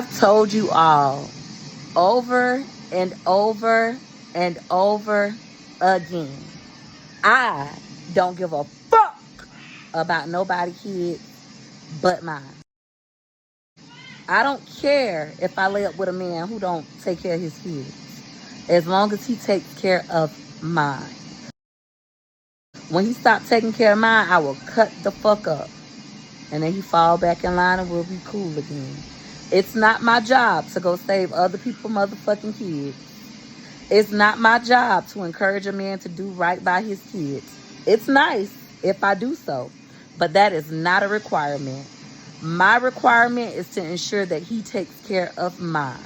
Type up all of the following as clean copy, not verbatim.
I've told you all over and over and over again. I don't give a fuck about nobody's kids but mine. I don't care if I lay up with a man who don't take care of his kids, as long as he takes care of mine. When he stops taking care of mine, I will cut the fuck up. And then he fall back in line and we'll be cool again. It's not my job to go save other people's motherfucking kids. It's not my job to encourage a man to do right by his kids. It's nice if I do so, but that is not a requirement. My requirement is to ensure that he takes care of mine.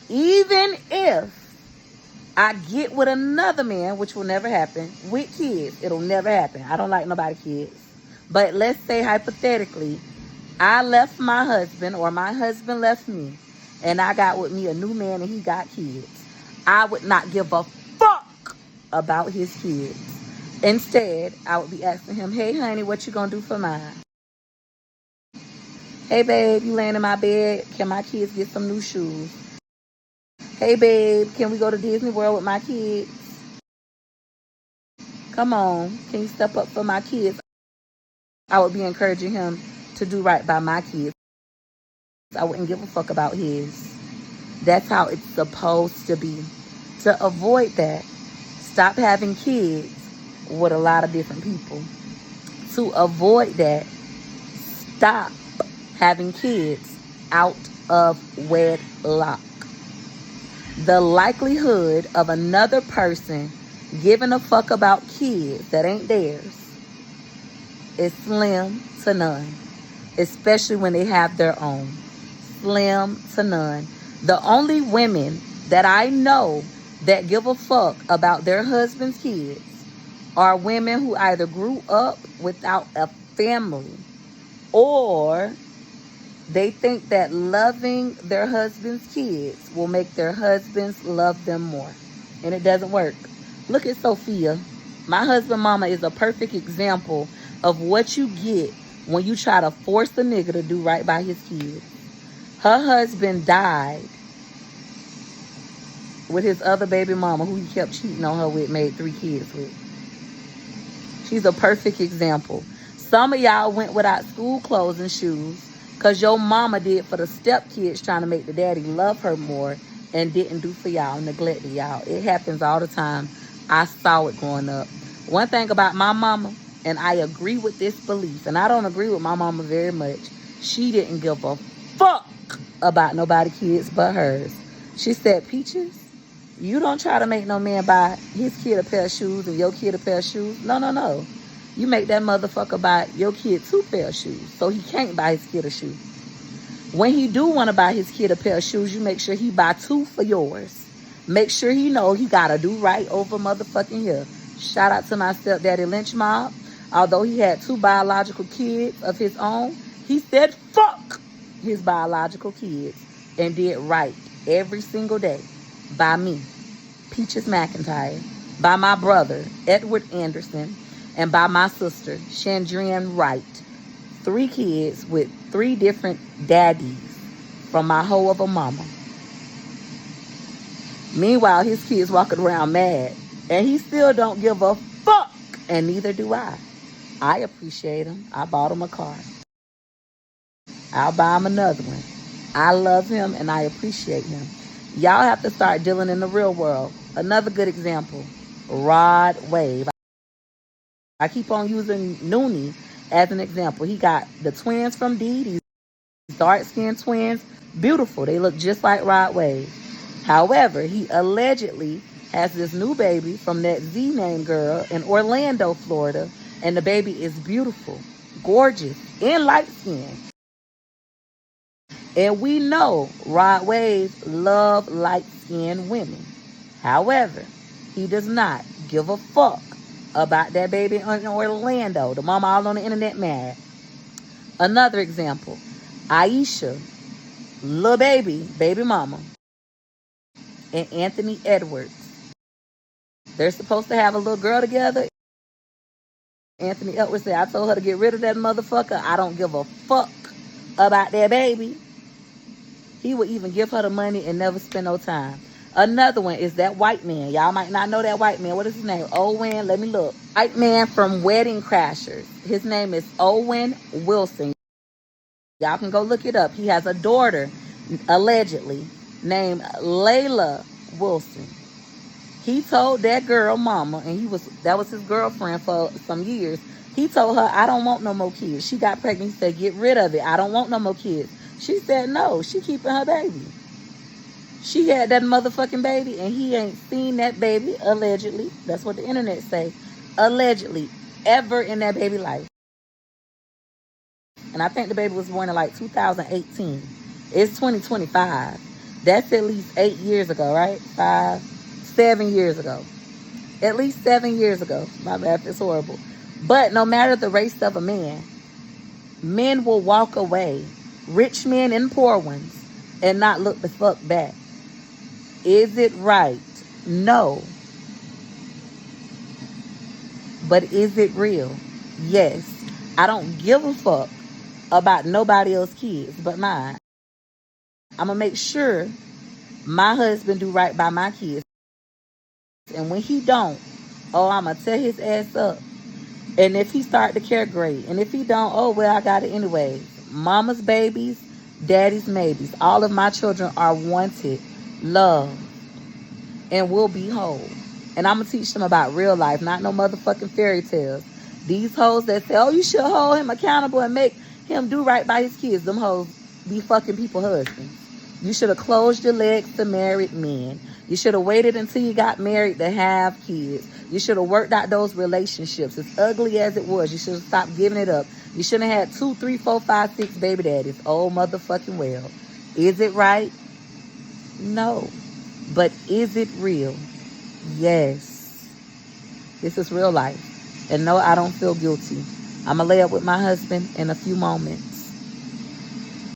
Even if I get with another man, which will never happen, with kids, it'll never happen. I don't like nobody's kids. But let's say hypothetically, I left my husband or my husband left me and I got with me a new man and he got kids. I would not give a fuck about his kids. Instead, I would be asking him, hey, honey, what you gonna do for mine? Hey, babe, you laying in my bed? Can my kids get some new shoes? Hey, babe, can we go to Disney World with my kids? Come on, can you step up for my kids? I would be encouraging him to do right by my kids. I wouldn't give a fuck about his. That's how it's supposed to be. To avoid that, stop having kids with a lot of different people. To avoid that, stop having kids out of wedlock. The likelihood of another person giving a fuck about kids that ain't theirs is slim to none, especially when they have their own. Slim to none. The only women that I know that give a fuck about their husband's kids are women who either grew up without a family or they think that loving their husband's kids will make their husbands love them more. And it doesn't work. Look at Sophia. My husband mama is a perfect example of what you get when you try to force a nigga to do right by his kids. Her husband died with his other baby mama who he kept cheating on her with, made 3 kids with. She's a perfect example. Some of y'all went without school clothes and shoes because your mama did for the stepkids trying to make the daddy love her more and didn't do for y'all, neglected y'all. It happens all the time. I saw it growing up. One thing about my mama, and I agree with this belief, and I don't agree with my mama very much, she didn't give a fuck about nobody's kids but hers. She said, Peaches, you don't try to make no man buy his kid a pair of shoes and your kid a pair of shoes. No. You make that motherfucker buy your kid 2 pair of shoes so he can't buy his kid a shoe. When he do want to buy his kid a pair of shoes, you make sure he buy 2 for yours. Make sure he know he got to do right over motherfucking here. Shout out to my stepdaddy Lynch Mob. Although he had 2 biological kids of his own, he said fuck his biological kids and did right every single day by me, Peaches McINTYRE, by my brother, Edward Anderson, and by my sister, Chandrian Wright. 3 kids with 3 different daddies from my hoe of a mama. Meanwhile, his kids walking around mad, and he still don't give a fuck, and neither do I. I appreciate him. I bought him a car. I'll buy him another one. I love him, and I appreciate him. Y'all have to start dealing in the real world. Another good example, Rod Wave. I keep on using Noonie as an example. He got the twins from Dee, these dark-skinned twins. Beautiful. They look just like Rod Wave. However, he allegedly has this new baby from that Z-name girl in Orlando, Florida, and the baby is beautiful, gorgeous, and light-skinned. And we know Rod Wave love light-skinned women. However, he does not give a fuck about that baby in Orlando. The mama all on the internet mad. Another example, Aisha, little baby mama, and Anthony Edwards. They're supposed to have a little girl together. Anthony Edwards said, I told her to get rid of that motherfucker. I don't give a fuck about their baby. He would even give her the money and never spend no time. Another one is that white man. Y'all might not know that white man. What is his name? Owen. Let me look. White man from Wedding Crashers. His name is Owen Wilson. Y'all can go look it up. He has a daughter, allegedly, named Layla Wilson. He told that girl mama, and that was his girlfriend for some years. He told her, I don't want no more kids. She got pregnant. He said, get rid of it. I don't want no more kids. She said no. She keeping her baby. She had that motherfucking baby, and he ain't seen that baby, allegedly. That's what the internet say. Allegedly, ever in that baby life. And I think the baby was born in like 2018. It's 2025. That's at least 8 years ago, right? 7 years ago. At least 7 years ago. My math is horrible. But no matter the race of a man, men will walk away, rich men and poor ones, and not look the fuck back. Is it right? No. But is it real? Yes. I don't give a fuck about nobody else's kids but mine. I'm going to make sure my husband do right by my kids. And when he don't, I'm going to tear his ass up. And if he start to care, great. And if he don't, well, I got it anyway. Mama's babies, daddy's maybes. All of my children are wanted, loved, and will be whole. And I'm going to teach them about real life, not no motherfucking fairy tales. These hoes that say, you should hold him accountable and make him do right by his kids. Them hoes be fucking people's husbands. You should have closed your legs to married men. You should have waited until you got married to have kids. You should have worked out those relationships. As ugly as it was, you should have stopped giving it up. You shouldn't have had 2, 3, 4, 5, 6 baby daddies. Oh, motherfucking well. Is it right? No. But is it real? Yes. This is real life. And no, I don't feel guilty. I'm going to lay up with my husband in a few moments.